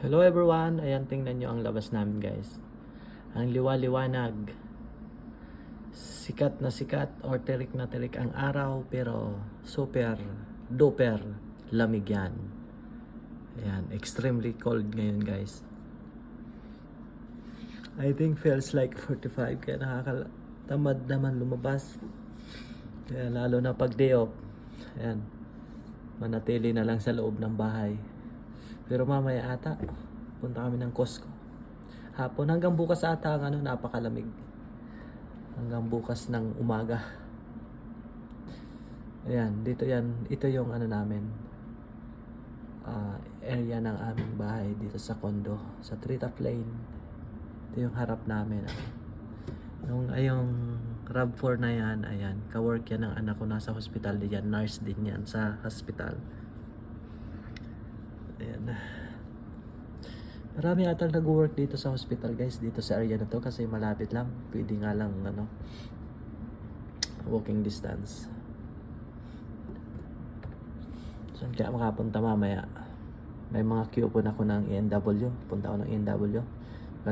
Hello everyone! Ayan, tingnan nyo ang labas namin guys. Ang liwa-liwanag. Sikat na sikat or terik na terik ang araw pero super duper lamig yan. Ayan, extremely cold ngayon guys. I think feels like 45 kaya nakakatamad naman lumabas. Kaya lalo na pag day off. Ayan, manatili na lang sa loob ng bahay. Pero mamaya ata, punta kami ng Costco. Hapon hanggang bukas ata ang napakalamig. Hanggang bukas ng umaga. Ayan, dito yan. Ito yung namin. Area ng aming bahay dito sa condo. Sa Treetop Lane. Ito yung harap namin. Yung RAV4 na yan, ayan. Kawork yan ng anak ko nasa hospital din yan. Nurse din yan sa hospital. Ayan. Marami ata nag-work dito sa hospital guys, dito sa area na to kasi malapit lang. Pwede nga lang walking distance. Saan kaya makapunta mamaya? May mga coupon ako ng ENW. Punta ako ng ENW.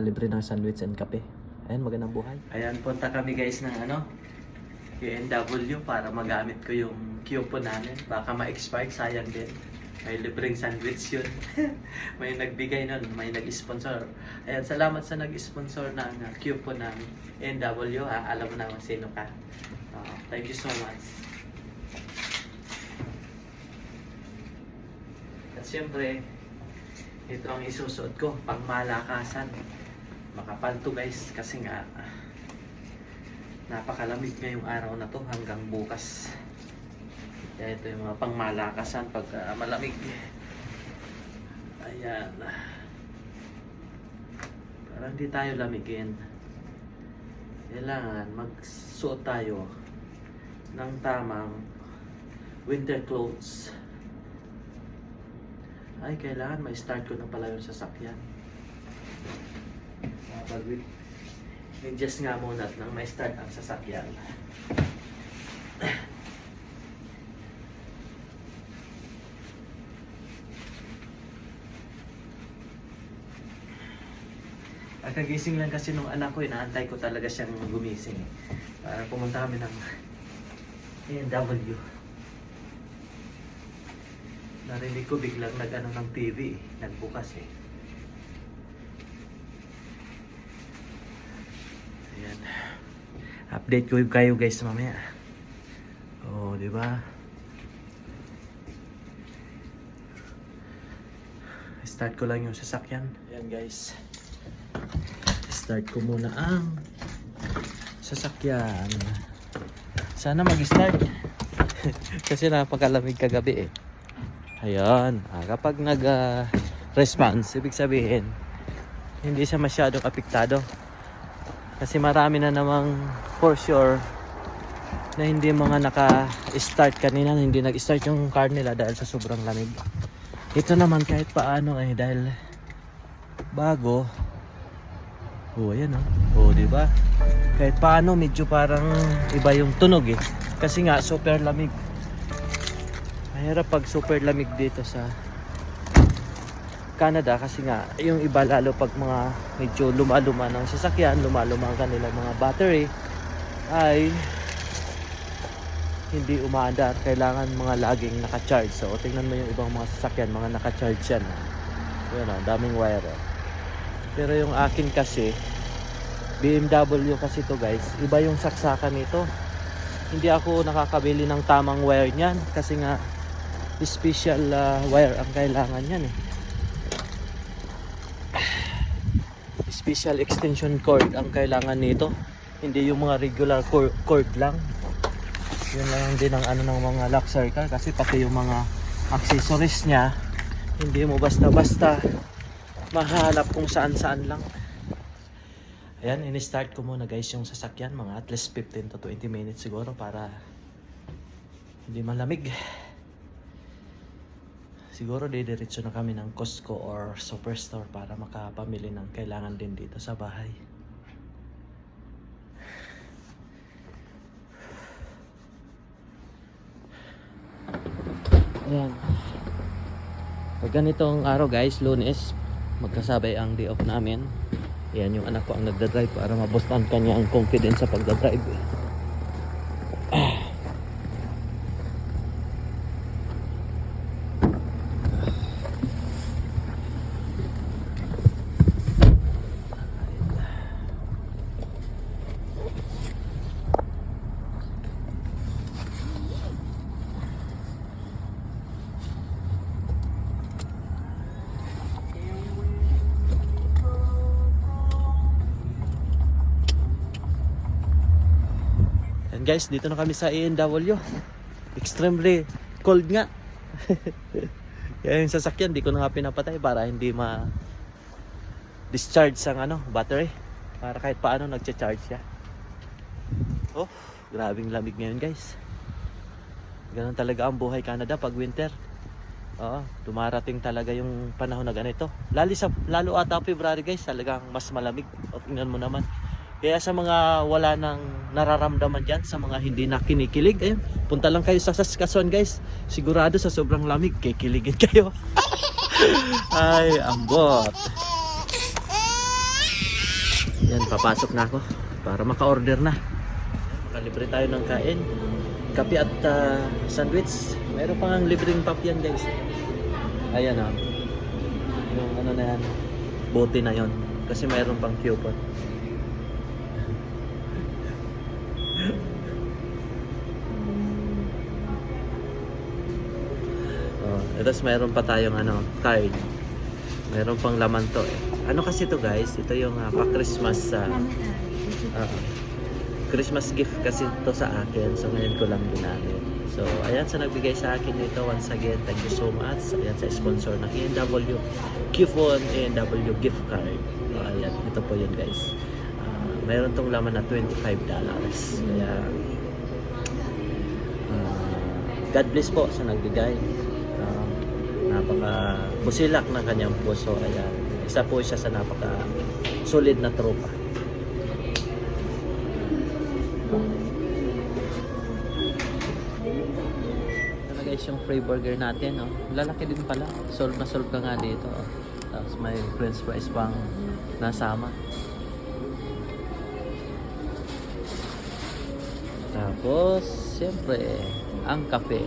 Libre ng sandwich and kape. Ayan, magandang buhay. Ayan, punta kami guys ng ENW para magamit ko yung coupon namin. Baka ma-expire, sayang din. May libreng sandwich yun. May nagbigay nun, may nag-sponsor. Ayan, salamat sa nag-sponsor ng coupon ng NW. Alam mo naman sino ka. Thank you so much. At syempre, ito ang isusuot ko, pang malakasan. Makapal to guys, kasi nga napakalamig ngayong araw na to hanggang bukas. Kaya ito yung mga pangmalakasan pag malamig. Ayan. Para hindi tayo lamigin, kailangan magsuot tayo ng tamang winter clothes. Ay, kailangan ma-start ko na pala yung sasakyan. Adjust nga muna nang ma-start ang sasakyan. Kagising lang kasi nung anak ko, inaantay ko talaga siyang gumising para pumunta kami ng ENW. Narinig ko biglang ng TV, nagbukas Ayan. Update ko kayo guys mamaya. Oh, di ba? Start ko lang yung sasakyan. Ayan guys. Start ko muna ang sasakyan. Sana mag-start. Kasi napakalamig kagabi Ayan. Kapag nag-response, ibig sabihin, hindi siya masyadong apektado. Kasi marami na namang for sure na hindi mga naka-start kanina, hindi nag-start yung car nila dahil sa sobrang lamig. Ito naman kahit paano dahil bago. Ayan diba? Kahit paano medyo parang iba yung tunog kasi nga super lamig. Mahirap pag super lamig dito sa Canada kasi nga yung iba lalo pag mga medyo luma-luma ng sasakyan, luma-luma ang kanilang mga battery ay hindi umaandar, kailangan mga laging naka-charge. So tingnan mo yung ibang mga sasakyan, mga naka-charge yan. Ayan daming wire Pero yung akin kasi BMW kasi to guys, iba yung saksakan nito. Hindi ako nakakabili ng tamang wire niyan kasi nga special wire ang kailangan yan Special extension cord ang kailangan nito. Hindi yung mga regular cord lang. Yun lang din ang ng mga luxury car kasi pati yung mga accessories niya hindi mo basta-basta mahanap kung saan-saan lang. Ayan, in-start ko muna guys yung sasakyan. Mga at least 15 to 20 minutes siguro para hindi malamig. Siguro didiretso na kami ng Costco or Superstore para makapamili ng kailangan din dito sa bahay. Ayan. Pag ganitong araw guys, Lunes, magkasabay ang day off namin. Yan yung anak ko ang nagdadrive para mabustan kanya ang confidence sa pagdadrive. And guys, dito na kami sa A&W. Extremely cold nga. Kaya yung sasakyan, di ko na nga pinapatay para hindi ma-discharge ang battery. Para kahit paano nagcha-charge siya. Oh, grabing lamig ngayon guys. Ganun talaga ang buhay Canada pag winter. Oo, dumarating talaga yung panahon na ganito. Lalo ata February guys, talagang mas malamig. O, tingnan mo naman. Kaya sa mga wala nang nararamdaman dyan, sa mga hindi na kinikilig, ayun, punta lang kayo sa Saskatchewan guys. Sigurado sa sobrang lamig, kikiligin kayo. Ay, ambot. Yan, papasok na ako para maka-order na. Makalibre tayo ng kain. Kape at sandwich. Mayroon pang libreng pop yan guys. Ayan yung ano na yan, bote na yon. Kasi mayroon pang coupon. Tapos mayroon pa tayong card. Mayroon pang laman to eh. Ano kasi to guys? Ito yung pa-Christmas Christmas gift kasi to sa akin. So ngayon ko lang ginamit. So ayan sa nagbigay sa akin nito. Once again, thank you so much. Ayan sa sponsor ng A&W Coupon, A&W gift card. So ayan, ito po yun guys. Mayroon tong laman na $25. Kaya God bless po sa nagbigay. Napaka busilak ng kanyang puso. Ayan, isa po siya sa napaka solid na tropa. Ito na guys yung free burger natin, no? Lalaki din pala. Solve na solve ka nga dito, oh. Tapos may french fries pang nasama. Tapos siyempre ang kape.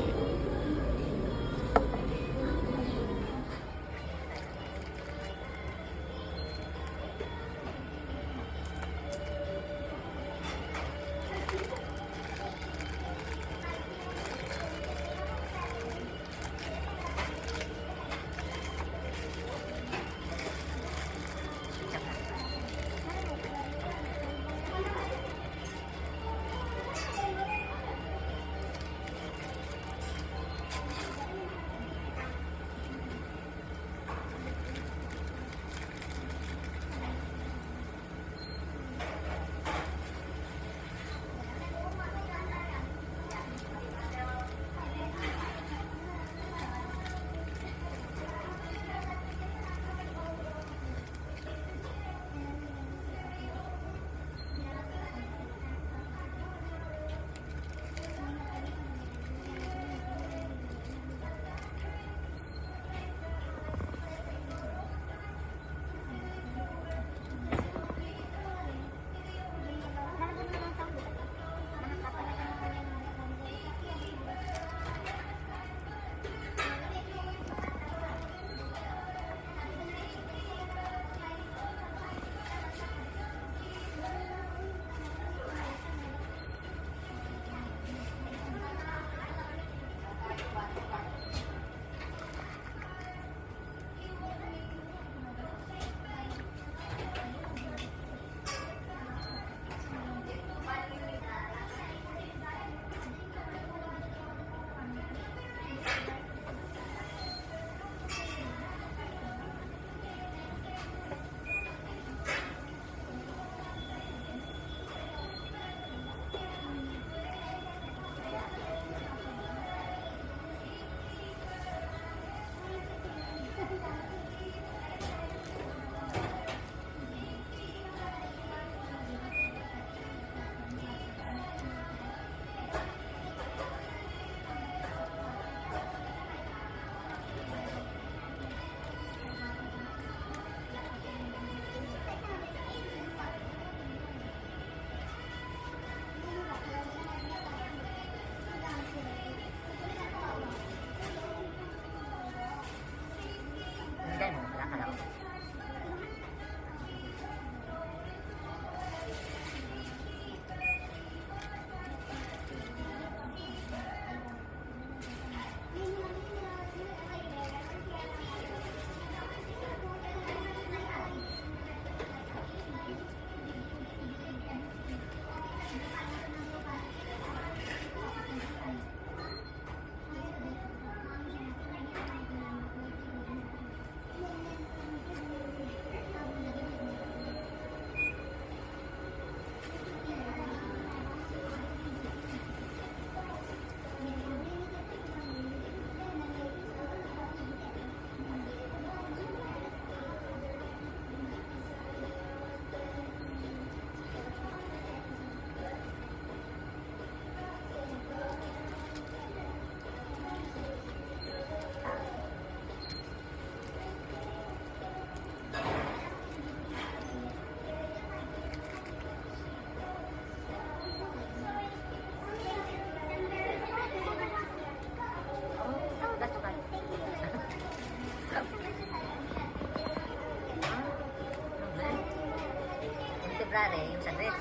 library, yung sa dress.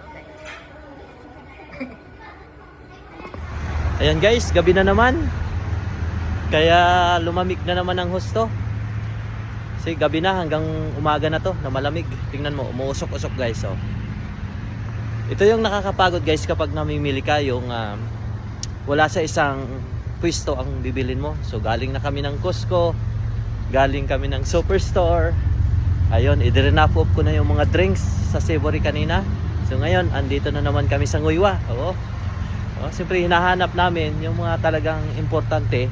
Okay. Ayan guys, gabi na naman. Kaya lumamig na naman ang husto. Kasi gabi na hanggang umaga na to, na malamig. Tingnan mo, umuusok-usok guys. Oh. Ito yung nakakapagod guys kapag namimili ka yung wala sa isang pwesto ang bibilin mo. So galing na kami ng Costco, galing kami ng Superstore. Ayun, i-drop off ko na yung mga drinks sa Savory kanina. So ngayon, andito na naman kami sa Nguywa. Oo. Siyempre hinahanap namin yung mga talagang importante.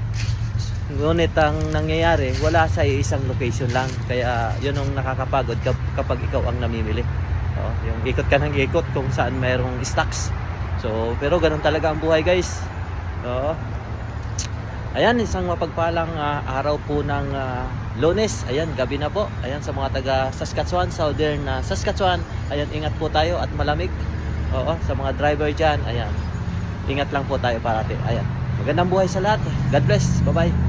Ngunit ang nangyayari, wala sa isang location lang. Kaya yun ang nakakapagod kapag ikaw ang namimili. Yung ikot ka ng ikot kung saan mayroong stocks. So, pero ganun talaga ang buhay guys. Ayan, isang mapagpalang araw po ng Lunes. Ayan, gabi na po. Ayan, sa mga taga Saskatchewan, Southern Saskatchewan. Ayan, ingat po tayo at malamig. Sa mga driver dyan. Ayan, ingat lang po tayo parati. Ayan, magandang buhay sa lahat. God bless. Bye-bye.